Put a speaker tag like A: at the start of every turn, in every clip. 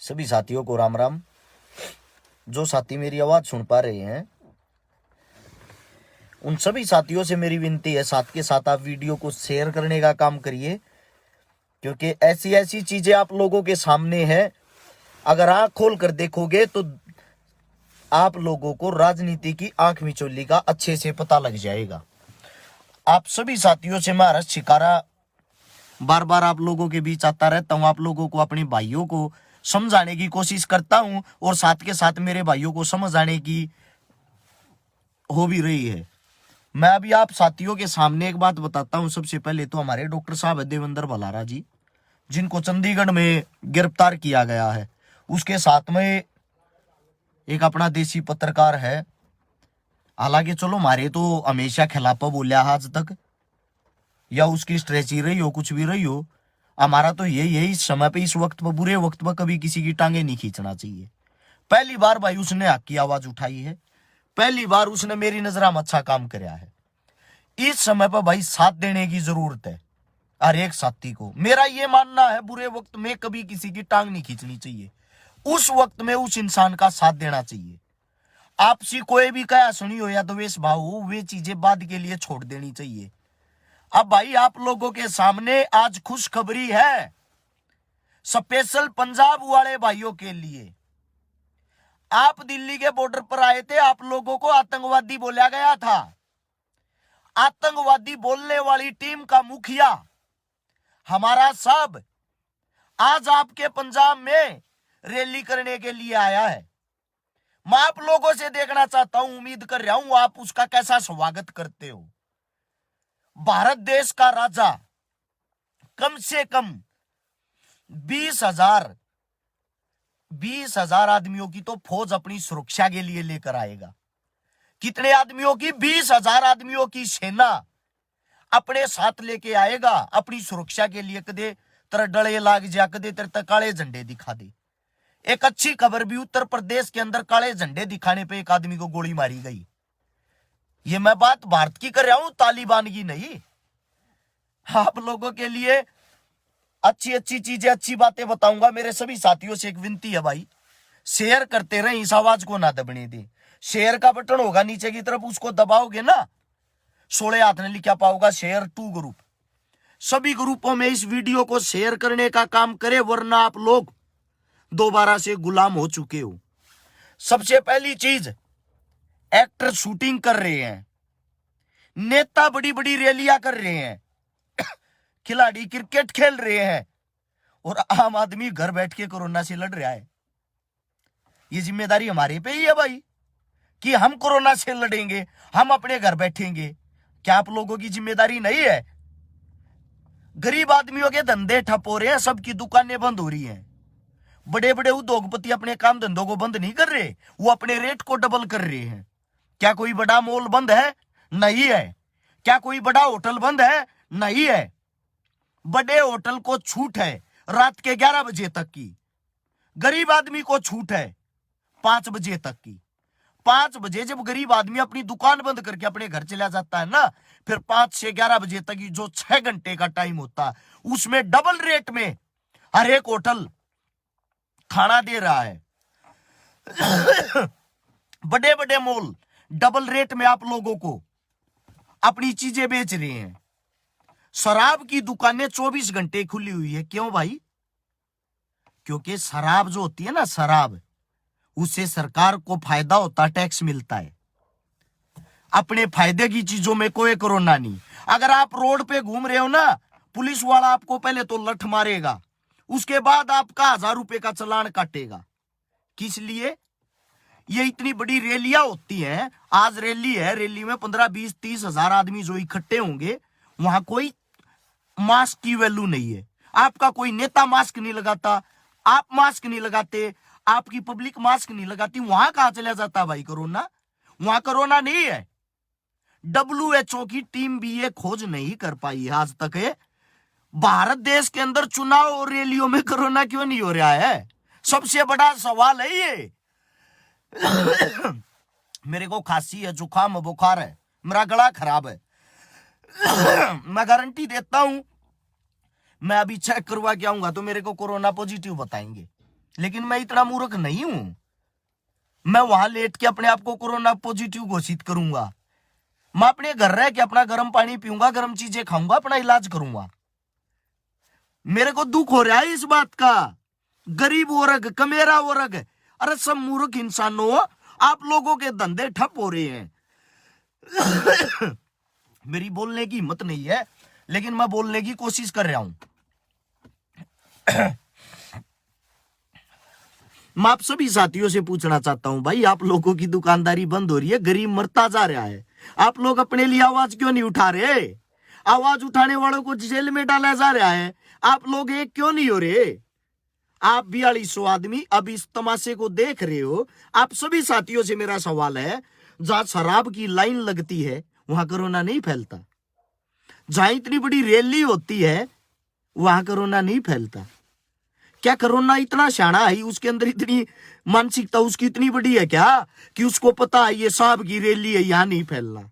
A: सभी साथियों को राम राम। जो साथी मेरी आवाज सुन पा रहे हैं उन सभी साथियों से मेरी विनती है, साथ के साथ आप वीडियो को शेयर करने का काम करिए, क्योंकि ऐसी ऐसी चीजें आप लोगों के सामने है। अगर आंख खोल कर देखोगे तो आप लोगों को राजनीति की आंख मिचौली का अच्छे से पता लग जाएगा। आप सभी साथियों से मैं हर्ष शिकारा बार बार आप लोगों के बीच आता रहता हूं। आप लोगों को, अपने भाइयों को समझाने की कोशिश करता हूं और साथ के साथ मेरे भाइयों को समझ आने की हो भी रही है। मैं अभी आप साथियों के सामने एक बात बताता हूं। सबसे पहले तो हमारे डॉक्टर साहब देवेंद्र भलारा जी, जिनको चंडीगढ़ में गिरफ्तार किया गया है, उसके साथ में एक अपना देसी पत्रकार है। हालांकि चलो हमारे तो हमेशा खिलाफ बोलिया आज तक, या उसकी स्ट्रेची रही हो, कुछ भी रही हो, हमारा तो यही है इस समय पे, इस वक्त पर, बुरे वक्त पर कभी किसी की टांगे नहीं खींचना चाहिए। पहली बार भाई उसने हक की आवाज उठाई है, पहली बार उसने मेरी नजर में अच्छा काम कराया है। इस समय पर भाई साथ देने की जरूरत है हर एक साथी को। मेरा ये मानना है बुरे वक्त में कभी किसी की टांग नहीं खींचनी चाहिए, उस वक्त में उस इंसान का साथ देना चाहिए। आपसी कोई भी कया सुनी हो या द्वेष भाव हो, वे चीजें बाद के लिए छोड़ देनी चाहिए। अब भाई आप लोगों के सामने आज खुशखबरी है, स्पेशल पंजाब वाले भाइयों के लिए। आप दिल्ली के बॉर्डर पर आए थे, आप लोगों को आतंकवादी बोला गया था। आतंकवादी बोलने वाली टीम का मुखिया हमारा साहब आज आपके पंजाब में रैली करने के लिए आया है। मैं आप लोगों से देखना चाहता हूं, उम्मीद कर रहा हूं आप उसका कैसा स्वागत करते हो। भारत देश का राजा कम से कम 20,000 आदमियों की तो फौज अपनी सुरक्षा के लिए लेकर आएगा। कितने आदमियों की? 20,000 आदमियों की सेना अपने साथ लेके आएगा अपनी सुरक्षा के लिए। कदे तेरे डले लाग जा, कदे तेरे काले झंडे दिखा दे। एक अच्छी खबर भी, उत्तर प्रदेश के अंदर काले झंडे दिखाने पे एक आदमी को गोली मारी गई। ये मैं बात भारत की कर रहा हूं, तालिबान की नहीं। आप लोगों के लिए अच्छी अच्छी चीजें, अच्छी बातें बताऊंगा। मेरे सभी साथियों से एक विनती है भाई, शेयर करते रहे, इस आवाज को ना दबने दे। शेयर का बटन होगा नीचे की तरफ, उसको दबाओगे ना, 16 हाथ ने लिखा पाओगा शेयर टू ग्रुप। सभी ग्रुपों में इस वीडियो को शेयर करने का काम करे, वरना आप लोग दोबारा से गुलाम हो चुके हो। सबसे पहली चीज, एक्टर शूटिंग कर रहे हैं, नेता बड़ी बड़ी रैलियां कर रहे हैं, खिलाड़ी क्रिकेट खेल रहे हैं, और आम आदमी घर बैठ के कोरोना से लड़ रहा है। ये जिम्मेदारी हमारे पे ही है भाई कि हम कोरोना से लड़ेंगे, हम अपने घर बैठेंगे। क्या आप लोगों की जिम्मेदारी नहीं है? गरीब आदमियों के धंधे ठप हो रहे हैं, सबकी दुकानें बंद हो रही हैं। बड़े बड़े उद्योगपति अपने काम धंधों को बंद नहीं कर रहे, वो अपने रेट को डबल कर रहे हैं। क्या कोई बड़ा मॉल बंद है? नहीं है। क्या कोई बड़ा होटल बंद है? नहीं है। बड़े होटल को छूट है रात के 11 बजे तक की, गरीब आदमी को छूट है 5 बजे तक की। 5 बजे जब गरीब आदमी अपनी दुकान बंद करके अपने घर चला जाता है ना, फिर 5 से 11 बजे तक की जो 6 घंटे का टाइम होता है, उसमें डबल रेट में हर एक होटल खाना दे रहा है। बड़े बड़े मॉल डबल रेट में आप लोगों को अपनी चीजें बेच रहे हैं। शराब की दुकानें 24 घंटे खुली हुई है। क्यों भाई? क्योंकि शराब जो होती है ना, शराब, उससे सरकार को फायदा होता है, टैक्स मिलता है। अपने फायदे की चीजों में कोई कोरोना नहीं। अगर आप रोड पे घूम रहे हो ना, पुलिस वाला आपको पहले तो लठ मारेगा, उसके बाद आपका 1000 रुपए का चालान काटेगा। किस लिए? ये इतनी बड़ी रैलियां होती हैं, आज रैली है, रैली में 15, 20, 30 हजार आदमी जो इकट्ठे होंगे, वहां कोई मास्क की वैल्यू नहीं है। आपका कोई नेता मास्क नहीं लगाता, आप मास्क नहीं लगाते, आपकी पब्लिक मास्क नहीं लगाती, वहां कहां चला जाता भाई कोरोना? वहां कोरोना नहीं है। WHO की टीम भी ये खोज नहीं कर पाई है आज तक है। भारत देश के अंदर चुनाव और रैलियों में कोरोना क्यों नहीं हो रहा है? सबसे बड़ा सवाल है ये। मेरे को खांसी है, जुकाम, बुखार है, मेरा गला खराब है, मैं गारंटी देता हूं मैं अभी चेक करवा के आऊंगा तो मेरे को कोरोना पॉजिटिव बताएंगे, लेकिन मैं इतना मूर्ख नहीं हूं। मैं वहां लेट के अपने आप को कोरोना पॉजिटिव घोषित करूंगा। मैं अपने घर रह के अपना गर्म पानी पीऊंगा, गर्म चीजें खाऊंगा, अपना इलाज करूंगा। मेरे को दुख हो रहा है इस बात का। गरीब वर्ग, कमेरा वर्ग, अरे सब मूर्ख इंसानों, आप लोगों के धंधे ठप हो रहे हैं। मेरी बोलने की हिम्मत नहीं है, लेकिन मैं बोलने की कोशिश कर रहा हूं। मैं आप सभी साथियों से पूछना चाहता हूं, भाई आप लोगों की दुकानदारी बंद हो रही है, गरीब मरता जा रहा है, आप लोग अपने लिए आवाज क्यों नहीं उठा रहे? आवाज उठाने वालों को जेल में डाला जा रहा है, आप लोग एक क्यों नहीं हो रहे? आप 4200 आदमी अब इस तमाशे को देख रहे हो। आप सभी साथियों से मेरा सवाल है, जहां शराब की लाइन लगती है वहां कोरोना नहीं फैलता, जहां इतनी बड़ी रैली होती है वहां कोरोना नहीं फैलता। क्या कोरोना इतना शाना है, उसके अंदर इतनी मानसिकता उसकी इतनी बड़ी है क्या कि उसको पता है ये साहब की रैली है, यहां नहीं फैलना?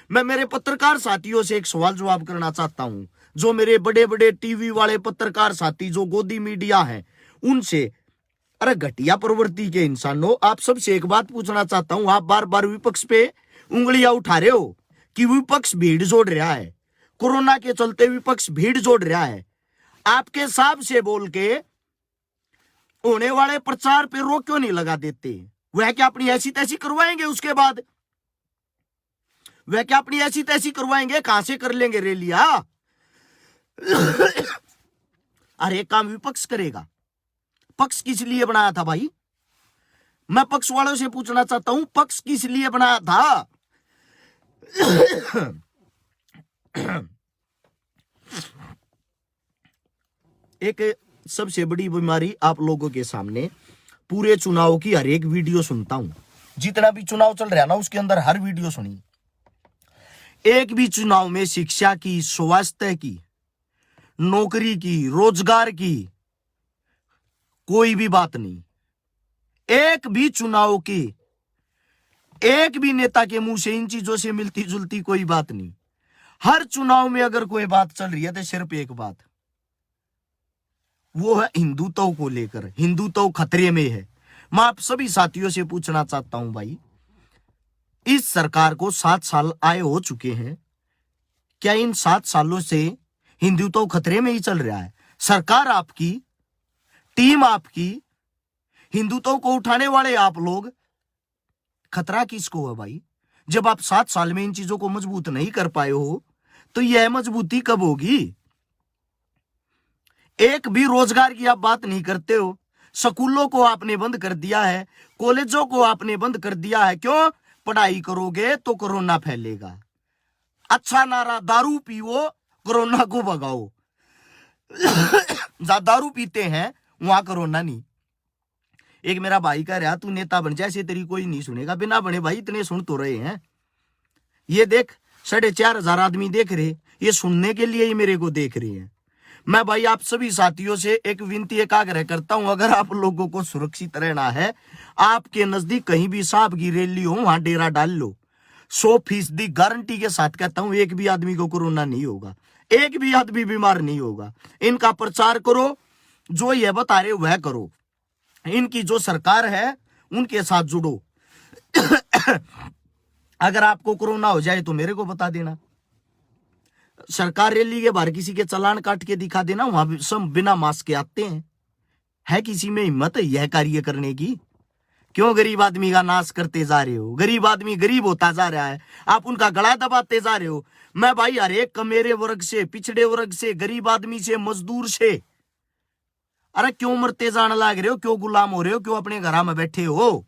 A: मैं मेरे पत्रकार साथियों से एक सवाल जवाब करना चाहता हूं, जो मेरे बड़े बड़े टीवी वाले पत्रकार साथी जो गोदी मीडिया है उनसे। अरे घटिया प्रवृत्ति के इंसानों, आप सबसे एक बात पूछना चाहता हूं, आप बार बार विपक्ष पे उंगलियां उठा रहे हो कि विपक्ष भीड़ जोड़ रहा है, कोरोना के चलते विपक्ष भीड़ जोड़ रहा है। आपके हिसाब से बोल के होने वाले प्रचार पे रोक क्यों नहीं लगा देते? वह क्या अपनी ऐसी तैसी करवाएंगे? उसके बाद वह क्या अपनी ऐसी तैसी करवाएंगे? कहां से कर लेंगे रैलियां? अरे एक काम विपक्ष करेगा, पक्ष किस लिए बनाया था भाई? मैं पक्ष वालों से पूछना चाहता हूं, पक्ष किस लिए बनाया था? एक सबसे बड़ी बीमारी आप लोगों के सामने, पूरे चुनाव की हर एक वीडियो सुनता हूं, जितना भी चुनाव चल रहा है ना उसके अंदर हर वीडियो सुनी, एक भी चुनाव में शिक्षा की, स्वास्थ्य की, नौकरी की, रोजगार की कोई भी बात नहीं। एक भी चुनाव की, एक भी नेता के मुंह से इन चीजों से मिलती जुलती कोई बात नहीं। हर चुनाव में अगर कोई बात चल रही है तो सिर्फ एक बात, वो है हिंदुत्व को लेकर। हिंदुत्व खतरे में है। मैं आप सभी साथियों से पूछना चाहता हूं भाई, इस सरकार को 7 साल आए हो चुके हैं, क्या इन 7 सालों से हिंदुत्व खतरे में ही चल रहा है? सरकार आपकी, टीम आपकी, हिंदुत्व को उठाने वाले आप लोग, खतरा किसको है भाई? जब आप 7 साल में इन चीजों को मजबूत नहीं कर पाए हो तो यह मजबूती कब होगी? एक भी रोजगार की आप बात नहीं करते हो। स्कूलों को आपने बंद कर दिया है, कॉलेजों को आपने बंद कर दिया है। क्यों? पढ़ाई करोगे तो कोरोना फैलेगा। अच्छा नारा, दारू पियो कोरोना को भगाओ। जहां दारू पीते हैं वहां कोरोना नहीं। एक मेरा भाई कह रहा, तू नेता बन जाए, ऐसे तेरी कोई नहीं सुनेगा। बिना बने भाई इतने सुन तो रहे हैं। ये देख 4,500 आदमी देख रहे, ये सुनने के लिए ही मेरे को देख रहे हैं। मैं भाई आप सभी साथियों से एक विनती, एक आग्रह करता हूं, अगर आप लोगों को सुरक्षित रहना है, आपके नजदीक कहीं भी सांप की रैली हो वहां डेरा डाल लो। 100% गारंटी के साथ कहता हूं, एक भी आदमी को कोरोना नहीं होगा, एक भी आदमी बीमार नहीं होगा। इनका प्रचार करो, जो ये बता रहे वह करो। इनकी जो सरकार है उनके साथ जुड़ो। अगर आपको कोरोना हो जाए तो मेरे को बता देना। सरकार रैली के बाहर किसी के चालान काट के दिखा देना, वहां भी सब बिना मास्क के आते हैं। है किसी में हिम्मत यह कार्य करने की? क्यों गरीब आदमी का नाश करते जा रहे हो? गरीब आदमी गरीब होता जा रहा है, आप उनका गला दबाते जा रहे हो। मैं भाई हर एक कमेरे वर्ग से, पिछड़े वर्ग से, गरीब आदमी से, मजदूर से, अरे क्यों मरते जाने लग रहे हो? क्यों गुलाम हो रहे हो? क्यों अपने घर में बैठे हो?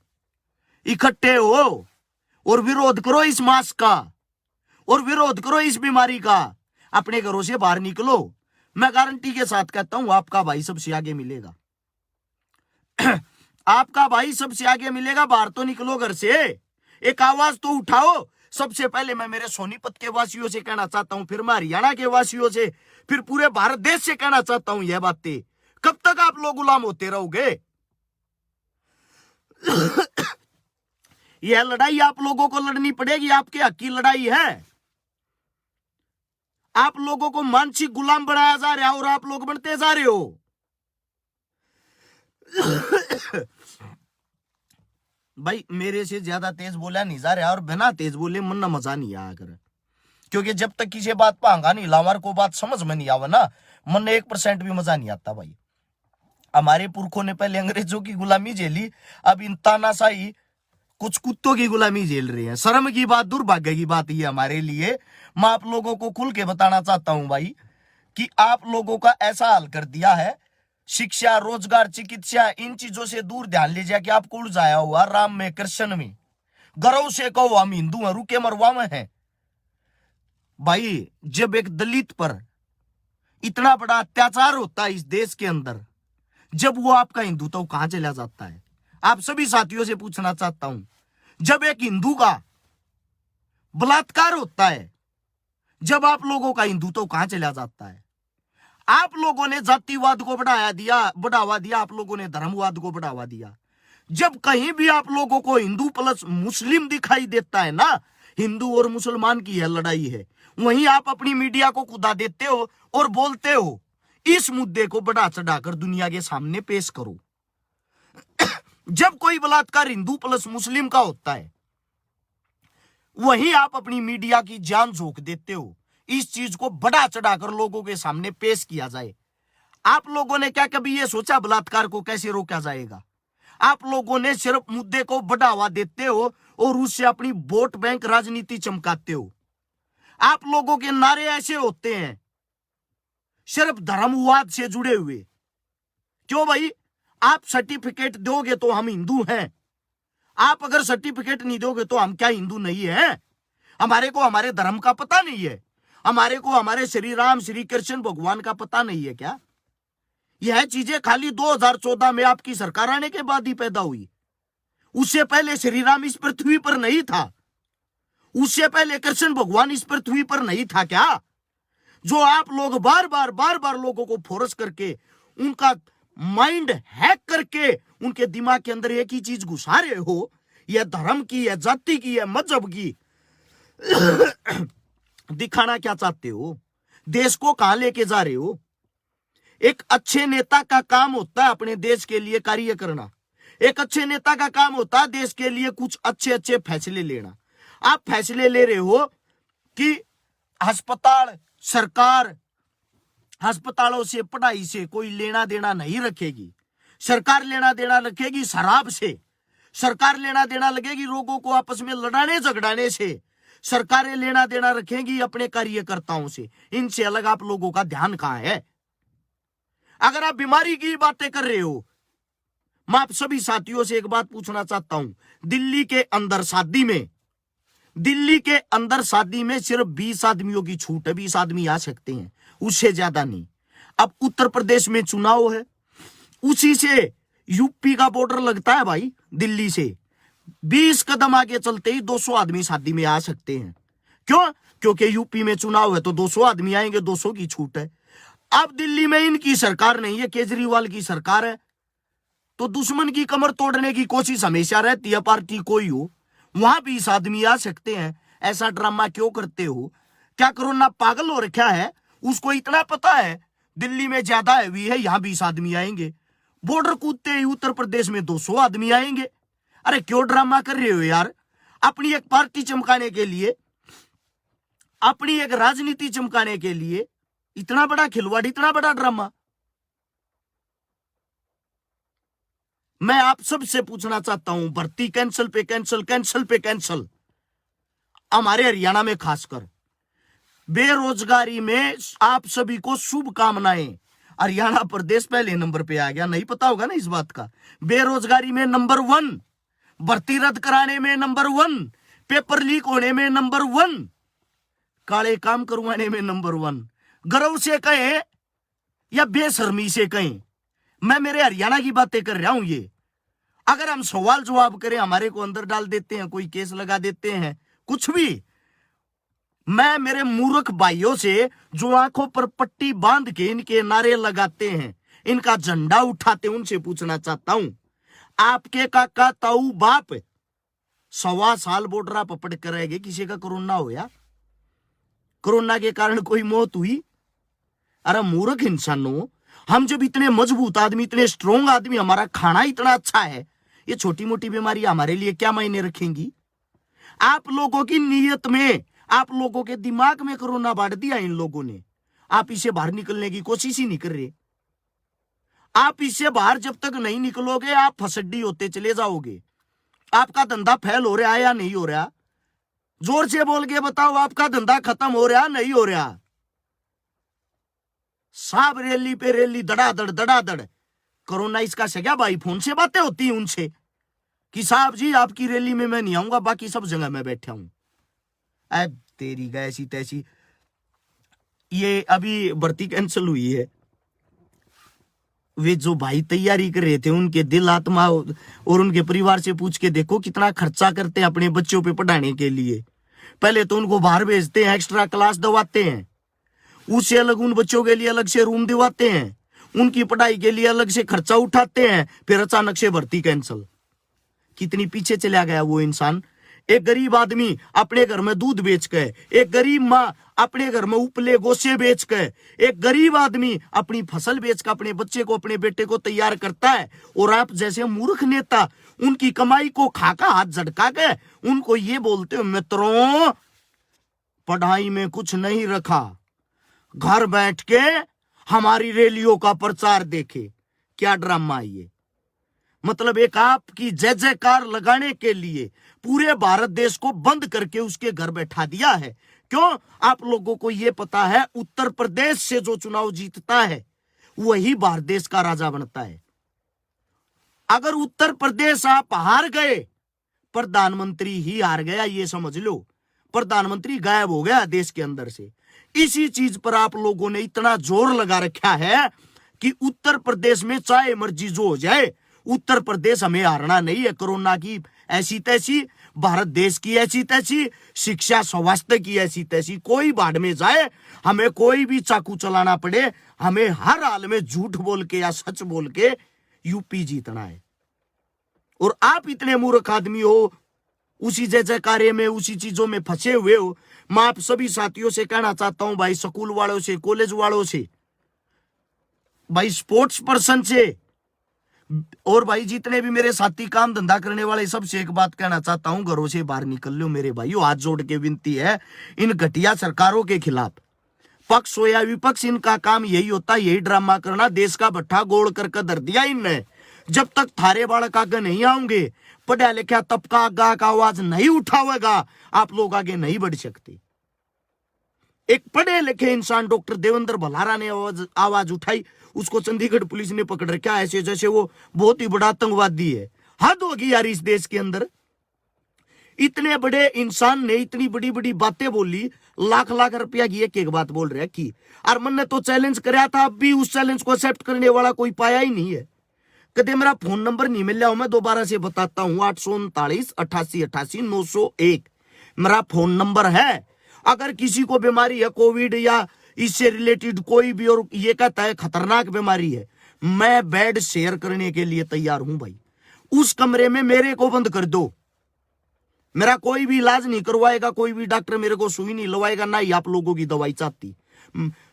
A: इकट्ठे हो और विरोध करो इस मास्क का, और विरोध करो इस बीमारी का। अपने घरों से बाहर निकलो, मैं गारंटी के साथ कहता हूं आपका भाई सबसे आगे मिलेगा। आपका भाई सबसे आगे मिलेगा। बाहर तो निकलो घर से, एक आवाज तो उठाओ। सबसे पहले मैं मेरे सोनीपत के वासियों से कहना चाहता हूं, फिर मैं हरियाणा के वासियों से, फिर पूरे भारत देश से कहना चाहता हूं यह बातें। कब तक आप लोग गुलाम होते रहोगे? यह लड़ाई आप लोगों को लड़नी पड़ेगी, आपके हक की लड़ाई है। आप लोगों को मानसिक गुलाम बनाया जा रहा है और आप लोग बनते जा रहे हो। भाई मेरे से ज्यादा तेज बोला नहीं जा रहा, और बिना तेज बोले मन ना मजा नहीं आया कर, क्योंकि जब तक किसी बात पर हंगा नहीं लावार को बात समझ में नहीं आवा ना, मन ने 1% भी मजा नहीं आता। भाई हमारे पुरखों ने पहले अंग्रेजों की गुलामी झेली, अब इन तानाशाही कुछ कुत्तों की गुलामी झेल रहे हैं। शर्म की बात, दुर्भाग्य की बात ये हमारे लिए। मैं आप लोगों को खुल के बताना चाहता हूं भाई कि आप लोगों का ऐसा हाल कर दिया है, शिक्षा, रोजगार, चिकित्सा, इन चीजों से दूर ध्यान लीजिए कि आपको उलझाया हुआ राम में, कृष्ण में। गर्व से कहो हम हिंदू हैं, रुके मरवा में हैं। भाई जब एक दलित पर इतना बड़ा अत्याचार होता है इस देश के अंदर, जब वो आपका हिंदुत्व तो कहां चला जाता है? आप सभी साथियों से पूछना चाहता हूं, जब एक हिंदू का बलात्कार होता है, जब आप लोगों का हिंदुत्व तो कहां चला जाता है? आप लोगों ने जातिवाद को बढ़ावा दिया, आप लोगों ने धर्मवाद को बढ़ावा दिया। जब कहीं भी आप लोगों को हिंदू प्लस मुस्लिम दिखाई देता है ना, हिंदू और मुसलमान की यह लड़ाई है, वहीं आप अपनी मीडिया को खुदा देते हो और बोलते हो इस मुद्दे को बढ़ा चढ़ाकर दुनिया के सामने पेश करो। जब कोई बलात्कार हिंदू प्लस मुस्लिम का होता है, वहीं आप अपनी मीडिया की जान झोंक देते हो, इस चीज को बढ़ा चढ़ाकर लोगों के सामने पेश किया जाए। आप लोगों ने क्या कभी यह सोचा बलात्कार को कैसे रोका जाएगा? आप लोगों ने सिर्फ मुद्दे को बढ़ावा देते हो और उससे अपनी वोट बैंक राजनीति चमकाते हो। आप लोगों के नारे ऐसे होते हैं सिर्फ धर्मवाद से जुड़े हुए। क्यों भाई? आप सर्टिफिकेट दोगे तो हम हिंदू हैं, आप अगर सर्टिफिकेट नहीं दोगे तो हम क्या हिंदू नहीं है? हमारे को हमारे धर्म का पता नहीं है? हमारे को हमारे श्री राम श्री कृष्ण भगवान का पता नहीं है क्या? यह चीजें खाली 2014 में आपकी सरकार आने के बाद ही पैदा हुई। उससे पहले श्री राम इस पृथ्वी पर नहीं था, उससे पहले कृष्ण भगवान इस पृथ्वी पर नहीं था क्या? जो आप लोग बार बार लोगों को फोर्स करके, उनका माइंड हैक करके उनके दिमाग के अंदर एक ही चीज घुसा रहे हो, यह धर्म की, यह जाति की, यह मजहब की। दिखाना क्या चाहते हो? देश को कहां लेके जा रहे हो? एक अच्छे नेता का काम होता है अपने देश के लिए कार्य करना। एक अच्छे नेता का काम होता है देश के लिए कुछ अच्छे फैसले लेना। आप फैसले ले रहे हो कि अस्पताल, सरकार अस्पतालों से, पढ़ाई से कोई लेना देना नहीं रखेगी। सरकार लेना देना रखेगी शराब से, सरकार लेना देना लगेगी लोगों को आपस में लड़ाने झगड़ाने से, सरकारें लेना देना रखेंगी अपने कार्यकर्ताओं से। इनसे अलग आप लोगों का ध्यान कहां है? अगर आप बीमारी की बातें कर रहे हो, मैं आप सभी साथियों से एक बात पूछना चाहता हूं। दिल्ली के अंदर शादी में सिर्फ 20 आदमियों की छूट है, 20 आदमी आ सकते हैं, उससे ज्यादा नहीं। अब उत्तर प्रदेश में चुनाव है, उसी से यूपी का बॉर्डर लगता है भाई। दिल्ली से 20 कदम आगे चलते ही 200 आदमी शादी में आ सकते हैं। क्यों? क्योंकि यूपी में चुनाव है तो 200 आदमी आएंगे, 200 की छूट है। अब दिल्ली में इनकी सरकार नहीं है, केजरीवाल की सरकार है, तो दुश्मन की कमर तोड़ने की कोशिश हमेशा रहती है, पार्टी कोई हो। वहां 20 आदमी आ सकते हैं। ऐसा ड्रामा क्यों करते हो? क्या कोरोना पागल हो रखा है? उसको इतना पता है दिल्ली में ज्यादा हैवी है, यहां 20 आदमी आएंगे। बॉर्डर कूदते ही उत्तर प्रदेश में 200 आदमी आएंगे। अरे क्यों ड्रामा कर रहे हो यार? अपनी एक पार्टी चमकाने के लिए, अपनी एक राजनीति चमकाने के लिए इतना बड़ा खिलवाड़, इतना बड़ा ड्रामा। मैं आप सबसे पूछना चाहता हूं, भर्ती कैंसिल पे कैंसिल, कैंसिल पे कैंसिल। हमारे हरियाणा में खासकर बेरोजगारी में आप सभी को शुभकामनाएं। हरियाणा प्रदेश पहले नंबर पे आ गया, नहीं पता होगा ना इस बात का। बेरोजगारी में नंबर 1, भर्ती रद्द कराने में नंबर 1, पेपर लीक होने में नंबर 1, काले काम करवाने में नंबर 1। गर्व से कहें या बेशर्मी से कहें, मैं मेरे हरियाणा की बातें कर रहा हूं। ये अगर हम सवाल जवाब करें, हमारे को अंदर डाल देते हैं, कोई केस लगा देते हैं, कुछ भी। मैं मेरे मूर्ख भाइयों से जो आंखों पर पट्टी बांध के इनके नारे लगाते हैं, इनका झंडा उठाते, उनसे पूछना चाहता हूं, आपके काका ताऊ बाप 1.25 साल बॉर्डर पर पड़ कर रहेंगे, किसी का कोरोना होया? कोरोना के कारण कोई मौत हुई? अरे मूर्ख इंसानों, हम जब इतने मजबूत आदमी, इतने स्ट्रोंग आदमी, हमारा खाना इतना अच्छा है, ये छोटी मोटी बीमारी हमारे लिए क्या मायने रखेंगी? आप लोगों की नीयत में, आप लोगों के दिमाग में कोरोना बांट दिया इन लोगों ने। आप इससे बाहर निकलने की कोशिश ही नहीं कर रहे। आप इससे बाहर जब तक नहीं निकलोगे, आप फसड्डी होते चले जाओगे। आपका धंधा फेल हो रहा है या नहीं हो रहा? जोर से बोल के बताओ, आपका धंधा खत्म हो रहा नहीं हो रहा? साहब रैली पे रैली, धड़ाधड़। कोरोना इसका सगा भाई, फोन से बातें होती हैं उनसे कि साहब जी आपकी रैली में मैं नहीं आऊंगा, बाकी सब जगह मैं बैठा हूं। अब तेरी ऐसी तैसी। ये अभी भर्ती कैंसिल हुई है, वे जो भाई तैयारी कर रहे थे, उनके दिल आत्मा और उनके परिवार से पूछ के देखो कितना खर्चा करते हैं अपने बच्चों पे पढ़ाने के लिए। पहले तो उनको बाहर भेजते हैं, एक्स्ट्रा क्लास दवाते हैं, उससे अलग उन बच्चों के लिए अलग से रूम दिवाते हैं, उनकी पढ़ाई के लिए अलग से खर्चा उठाते हैं, फिर अचानक से भर्ती कैंसिल। कितनी पीछे चला गया वो इंसान। एक गरीब आदमी अपने घर में दूध बेच के, एक गरीब माँ अपने घर में उपले गोशे बेच के, एक गरीब आदमी अपनी फसल बेच कर अपने बच्चे को, अपने बेटे को तैयार करता है। और आप जैसे मूर्ख नेता उनकी कमाई को खाका हाथ झटका के उनको ये बोलते हो, मित्रों पढ़ाई में कुछ नहीं रखा, घर बैठ के हमारी रैलियों का प्रचार देखे। क्या ड्रामा है ये? मतलब एक आपकी जय जयकार लगाने के लिए पूरे भारत देश को बंद करके उसके घर बैठा दिया है। क्यों? आप लोगों को यह पता है, उत्तर प्रदेश से जो चुनाव जीतता है वही भारत देश का राजा बनता है। अगर उत्तर प्रदेश आप हार गए, प्रधानमंत्री ही हार गया, ये समझ लो। प्रधानमंत्री गायब हो गया देश के अंदर से। इसी चीज पर आप लोगों ने इतना जोर लगा रखा है कि उत्तर प्रदेश में चाहे मर्जी जो हो जाए, उत्तर प्रदेश हमें हारना नहीं है। कोरोना की ऐसी तैसी, भारत देश की ऐसी तैसी, शिक्षा स्वास्थ्य की ऐसी तैसी, कोई बाढ़ में जाए, हमें कोई भी चाकू चलाना पड़े, हमें हर हाल में झूठ बोल के या सच बोल के यूपी जीतना है। और आप इतने मूर्ख आदमी हो, उसी जय जयकारे में, उसी चीजों में फंसे हुए हो। मैं आप सभी साथियों से कहना चाहता हूं, भाई स्कूल वालों से, कॉलेज वालों से, भाई स्पोर्ट्स पर्सन से, और भाई जितने भी मेरे साथी काम धंधा करने वाले, सबसे एक बात कहना चाहता हूं, घरों से बाहर निकल लो मेरे भाइयों। हाथ जोड़ के विनती है इन घटिया सरकारों के खिलाफ। पक्ष हो या विपक्ष, इनका काम यही होता है, यही ड्रामा करना। देश का भट्ठा गोल करके धर दिया इनने। जब तक थारे बालक आगे नहीं आऊंगे, पढ़ा लिखा तबका आगा का आवाज नहीं उठावेगा, आप लोग आगे नहीं बढ़ सकते। एक पढ़े लिखे इंसान डॉक्टर देवेंद्र भलारा ने आवाज उठाई, उसको चंडीगढ़ पुलिस ने पकड़ रखा ऐसे जैसे वो बहुत ही बड़ा आतंकवादी है। हद होगी यार इस देश के अंदर। इतने बड़े इंसान ने इतनी बड़ी बड़ी बातें बोली, लाख लाख रुपया की एक बात बोल रहा है कि, और मैंने तो चैलेंज कराया था, अब भी उस चैलेंज को एक्सेप्ट करने वाला कोई पाया ही नहीं है। कदे मेरा फोन नंबर नहीं मिल रहा हूं, मैं दोबारा से बताता हूं, 839 88 88 901 मेरा फोन नंबर है। अगर किसी को बीमारी है, कोविड या इससे रिलेटेड कोई भी, और ये कहता है खतरनाक बीमारी है, मैं बेड शेयर करने के लिए तैयार हूं भाई। उस कमरे में मेरे को बंद कर दो, मेरा कोई भी इलाज नहीं करवाएगा, कोई भी डॉक्टर मेरे को सुई नहीं लवाएगा, ना ही आप लोगों की दवाई चाहती।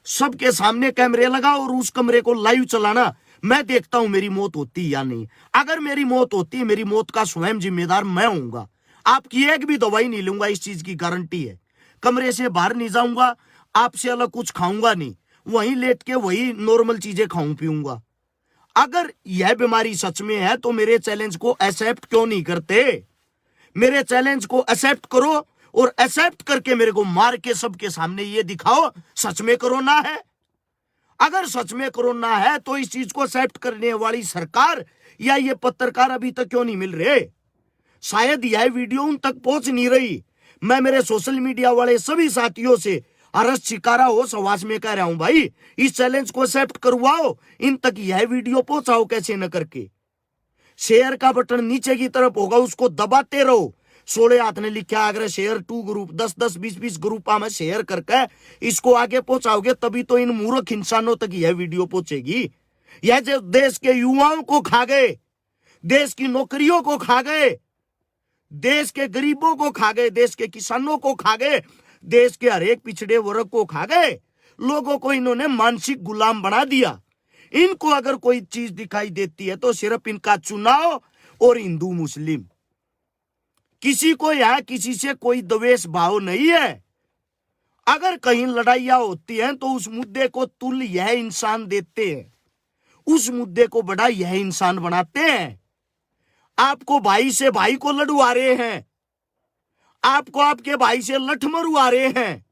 A: सबके सामने कैमरे लगा और उस कमरे को लाइव चलाना, मैं देखता हूं मेरी मौत होती या नहीं। अगर मेरी मौत होती है, मेरी मौत का स्वयं जिम्मेदार मैं हूंगा। आपकी एक भी दवाई नहीं लूंगा, इस चीज की गारंटी है। कमरे से बाहर नहीं जाऊंगा, आपसे अलग कुछ खाऊंगा नहीं, वहीं लेट के वही नॉर्मल चीजें खाऊं पीऊंगा। अगर यह बीमारी सच में है तो मेरे चैलेंज को एक्सेप्ट क्यों नहीं करते? मेरे चैलेंज को एक्सेप्ट करो और एक्सेप्ट करके मेरे को मार के सबके सामने ये दिखाओ सच में कोरोना है। अगर सच में कोरोना है तो इस चीज को एक्सेप्ट करने वाली सरकार या ये पत्रकार अभी तक क्यों नहीं मिल रहे? शायद यह वीडियो उन तक पहुंच नहीं रही। मैं मेरे सोशल मीडिया वाले सभी साथियों से अरज शिकारा हो सवास में कह रहा हूं, भाई इस चैलेंज को एक्सेप्ट करवाओ, इन तक यह वीडियो पहुंचाओ कैसे न करके। शेयर का बटन नीचे की तरफ होगा, उसको दबाते रहो। 16 हाथ ने लिखा, अगर शेयर 2 ग्रुप 10-10 20-20 ग्रुपा में शेयर करके इसको आगे पहुंचाओगे तभी तो इन मूर्ख इंसानों तक यह वीडियो पहुंचेगी। यह जो देश के युवाओं को खा गए, देश की नौकरियों को खा गए, देश के गरीबों को खा गए, देश के किसानों को खा गए, देश के हर एक पिछड़े वर्ग को खा गए, लोगों को इन्होंने मानसिक गुलाम बना दिया। इनको अगर कोई चीज दिखाई देती है तो सिर्फ इनका चुनाव और हिंदू मुस्लिम, किसी को यहां किसी से कोई द्वेष भाव नहीं है। अगर कहीं लड़ाइयां होती हैं तो उस मुद्दे को तुल यह इंसान देते हैं, उस मुद्दे को बड़ा यह इंसान बनाते हैं। आपको भाई से भाई को लड़वा रहे हैं, आपको आपके भाई से लठ मरवा रहे हैं।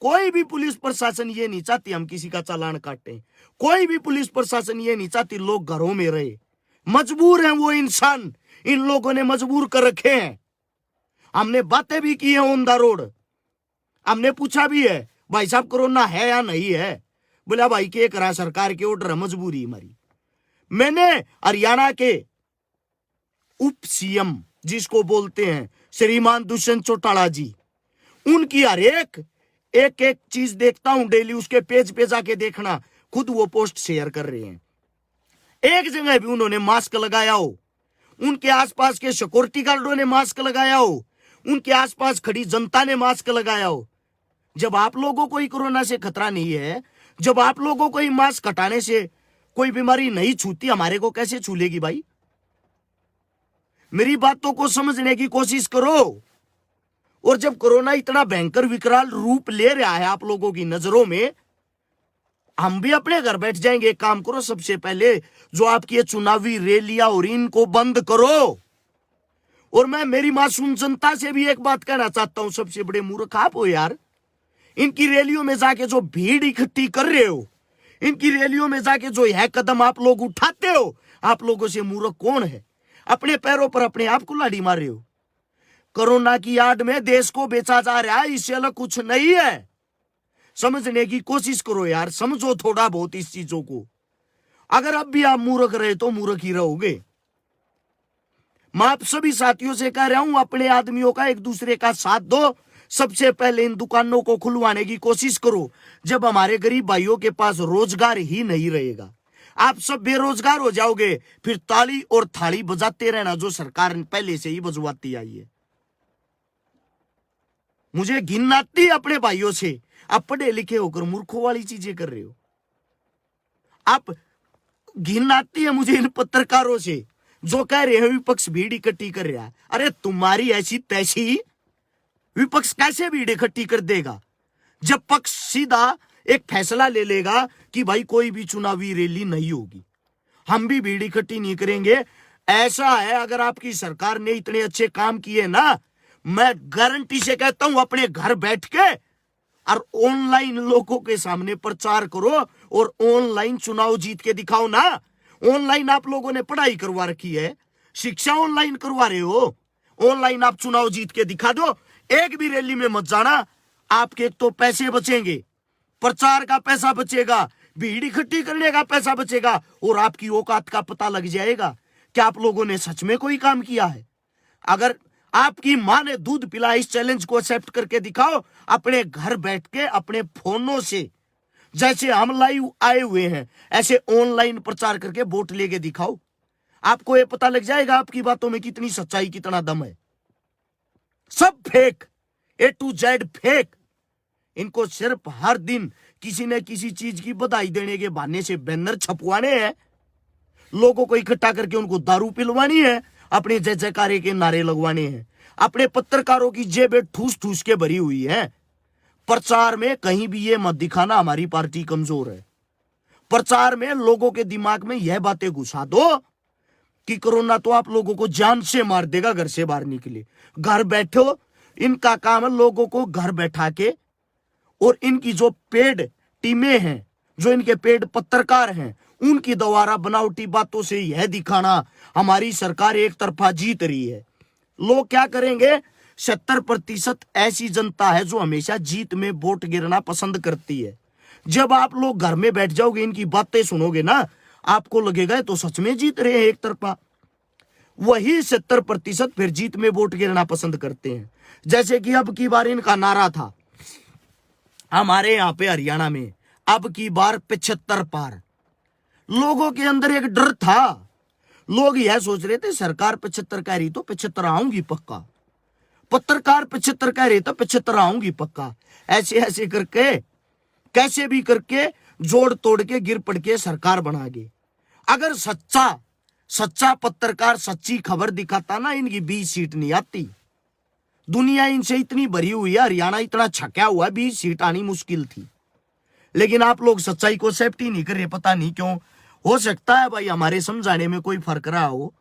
A: कोई भी पुलिस प्रशासन ये नहीं चाहती हम किसी का चालान काटें, कोई भी पुलिस प्रशासन ये नहीं चाहती लोग घरों में रहे। मजबूर हैं वो इंसान, इन लोगों ने मजबूर कर रखे हैं। हमने बातें भी की है ऑन द रोड, हमने पूछा भी है भाई साहब कोरोना है या नहीं है। बोला भाई के करा, सरकार के ऑर्डर है, मजबूरी हमारी। मैंने हरियाणा के उप सीएम जिसको बोलते हैं श्रीमान दुष्यंत चौटाला जी, उनकी हर एक एक चीज देखता हूं डेली, उसके पेज पे जाके देखना, खुद वो पोस्ट शेयर कर रहे हैं। एक जगह भी उन्होंने मास्क लगाया हो, उनके आसपास के सिक्योरिटी गार्डों ने मास्क लगाया हो, उनके आसपास खड़ी जनता ने मास्क लगाया हो। जब आप लोगों को ही कोरोना से खतरा नहीं है, जब आप लोगों को ही मास्क हटाने से कोई बीमारी नहीं छूती, हमारे को कैसे छूलेगी भाई? मेरी बातों को समझने की कोशिश करो। और जब कोरोना इतना भयंकर विकराल रूप ले रहा है आप लोगों की नजरों में, हम भी अपने घर बैठ जाएंगे। एक काम करो, सबसे पहले जो आपकी ये चुनावी रैलियां और इनको बंद करो। और मैं मेरी मासूम जनता से भी एक बात कहना चाहता हूं, सबसे बड़े मूर्ख आप हो यार। इनकी रैलियों में जाके जो भीड़ इकट्ठी कर रहे हो, इनकी रैलियों में जाके जो यह कदम आप लोग उठाते हो, आप लोगों से मूर्ख कौन है? अपने पैरों पर अपने आप को लाठी मार रहे हो। कोरोना की आड़ में देश को बेचा जा रहा है, इससे अलग कुछ नहीं है। समझने की कोशिश करो यार, समझो थोड़ा बहुत इस चीजों को। अगर अब भी आप मूर्ख रहे तो मूर्ख ही रहोगे। मैं आप सभी साथियों से कह रहा हूं, अपने आदमियों का एक दूसरे का साथ दो। सबसे पहले इन दुकानों को खुलवाने की कोशिश करो। जब हमारे गरीब भाइयों के पास रोजगार ही नहीं रहेगा, आप सब बेरोजगार हो जाओगे, फिर ताली और थाली बजाते रहना जो सरकार पहले से ही बजवाती आई है। मुझे घिन आती है अपने भाइयों से, आप पढ़े लिखे होकर मूर्खों वाली चीजें कर रहे हो। आप घिन आती है मुझे इन पत्रकारों से जो कह रहे हैं विपक्ष भीड़ इकट्ठी कर रहा है। अरे तुम्हारी ऐसी तैसी विपक्ष कैसे भीड़ इकट्ठी कर देगा? जब पक्ष सीधा एक फैसला ले लेगा कि भाई कोई भी चुनावी रैली नहीं होगी, हम भी भीड़ इकट्ठी नहीं करेंगे। ऐसा है, अगर आपकी सरकार ने इतने अच्छे काम किए ना, मैं गारंटी से कहता हूं अपने घर बैठ के और ऑनलाइन लोगों के सामने प्रचार करो और ऑनलाइन चुनाव जीत के दिखाओ ना। ऑनलाइन आप लोगों ने पढ़ाई करवा रखी है, शिक्षा ऑनलाइन करवा रहे हो, ऑनलाइन आप चुनाव जीत के दिखा दो। एक भी रैली में मत जाना, आपके तो पैसे बचेंगे, प्रचार का पैसा बचेगा, भीड़ इकट्ठी करने का पैसा बचेगा, और आपकी औकात का पता लग जाएगा कि आप लोगों ने सच में कोई काम किया है। अगर आपकी मां ने दूध पिला, इस चैलेंज को एक्सेप्ट करके दिखाओ अपने घर बैठ के अपने फोनों से। जैसे हम लाइव आए हुए हैं ऐसे ऑनलाइन प्रचार करके वोट लेके दिखाओ, आपको ये पता लग जाएगा आपकी बातों में कितनी सच्चाई, कितना दम है। सब fake, A to Z fake. इनको सिर्फ हर दिन किसी न किसी चीज की बधाई देने के बहाने से बैनर छपवाने हैं, लोगों को इकट्ठा करके उनको दारू पिलवानी है, अपने जय जयकारे के नारे लगवाने हैं। अपने पत्रकारों की जेबें ठूस ठूस के भरी हुई है। प्रचार में कहीं भी ये मत दिखाना हमारी पार्टी कमजोर है। प्रचार में लोगों के दिमाग में यह बातें घुसा दो कि कोरोना तो आप लोगों को जान से मार देगा, घर से बाहर निकले, घर बैठो। इनका काम है लोगों को घर बैठा के, और इनकी जो पेड टीमें हैं, जो इनके पेड पत्रकार हैं, उनकी द्वारा बनावटी बातों से यह दिखाना हमारी सरकार एक तरफा जीत रही है। लोग क्या करेंगे? 70% ऐसी जनता है जो हमेशा जीत में वोट गिरना पसंद करती है। जब आप लोग घर में बैठ जाओगे, इनकी बातें सुनोगे ना, आपको लगेगा तो सच में जीत रहे हैं एक तरफा। वही 70% फिर जीत में वोट गिरना पसंद करते हैं। जैसे कि अब की बार इनका नारा था हमारे यहां पे हरियाणा में, अब की बार 75 पार। लोगों के अंदर एक डर था, लोग यह सोच रहे थे सरकार 75 कह रही तो 75 आऊंगी पक्का, पत्रकार 75 कह रहे तो 75 आऊंगी पक्का। ऐसे ऐसे करके कैसे भी करके जोड़ तोड़ के गिर पड़ के सरकार बना गए। अगर सच्चा पत्रकार सच्ची खबर दिखाता ना, इनकी 20 सीट नहीं आती। दुनिया इनसे इतनी भरी हुई है, हरियाणा इतना छक्या हुआ है, 20 सीट आनी मुश्किल थी। लेकिन आप लोग सच्चाई को एक्सेप्ट ही नहीं कर रहे, पता नहीं क्यों। हो सकता है भाई हमारे समझाने में कोई फर्क रहा हो,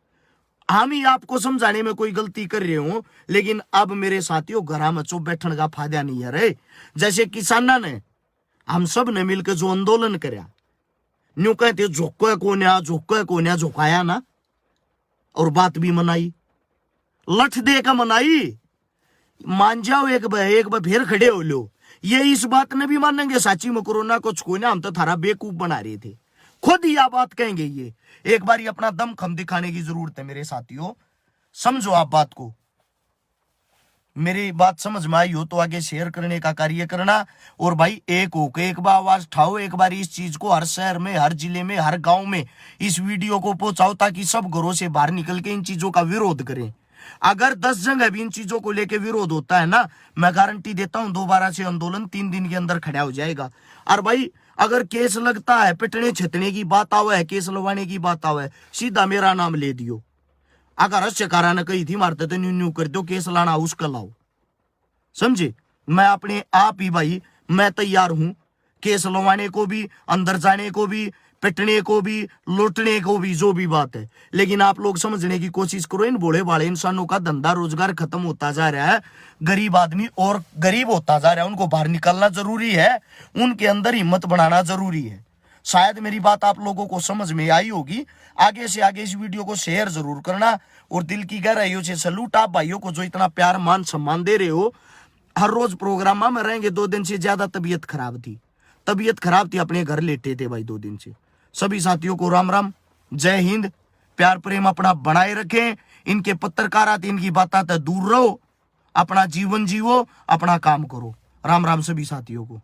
A: हम ही आपको समझाने में कोई गलती कर रहे हो। लेकिन अब मेरे साथियों, घरा में चुप बैठने का फायदा नहीं है रे। जैसे किसाना ने, हम सब ने मिलकर जो आंदोलन करया, न्यू कहते झोंको कोन्या झोंकाया ना, और बात भी मनाई, लठ दे का मनाई। मान जाओ एक बार फिर खड़े हो लो, ये इस बात ने भी मानेंगे साची में कोरोना को छुना हम तो थारा बेवकूफ बना रहे थे, खुद यह बात कहेंगे। ये एक बार अपना दम खम दिखाने की जरूरत है मेरे साथियों। समझो आप बात को, मेरी बात समझ में आई हो तो आगे शेयर करने का कार्य करना। और भाई एक होकर एक बार आवाज उठाओ, एक बार इस चीज को हर शहर में, हर जिले में, हर गांव में इस वीडियो को पहुंचाओ, ताकि सब घरों से बाहर निकल के इन चीजों का विरोध करें। अगर 10 जगह भी इन चीजों को लेकर विरोध होता है ना, मैं गारंटी देता हूं दोबारा से आंदोलन 3 दिन के अंदर खड़ा हो जाएगा। और भाई अगर केस लगता है, पिटने छितने की बात आवे है, केस लगवाने की बात आवे, सीधा मेरा नाम ले दियो। अगर अस्यकारा ने कही थी मारते तो न्यू न्यू कर दो, केस लाना उसका लाओ, समझे। मैं अपने आप ही भाई मैं तैयार हूं केस लगवाने को भी, अंदर जाने को भी, पिटने को भी, लूटने को भी, जो भी बात है। लेकिन आप लोग समझने की कोशिश करो, इन भोले भाले इंसानों का धंधा रोजगार खत्म होता जा रहा है, गरीब आदमी और गरीब होता जा रहा है, उनको बाहर निकालना जरूरी है, उनके अंदर हिम्मत बढ़ाना जरूरी है। शायद मेरी बात आप लोगों को समझ में आई होगी। आगे से आगे इस वीडियो को शेयर जरूर करना, और दिल की गहराइयों से सलूट आप भाइयों को जो इतना प्यार मान सम्मान दे रहे हो। हर रोज प्रोग्राम में रहेंगे, 2 दिन से ज्यादा तबीयत खराब थी, अपने घर लेटे थे भाई 2 दिन से। सभी साथियों को राम राम, जय हिंद, प्यार प्रेम अपना बनाए रखें, इनके पत्रकारात इनकी बातें दूर रहो, अपना जीवन जीवो, अपना काम करो। राम राम सभी साथियों को।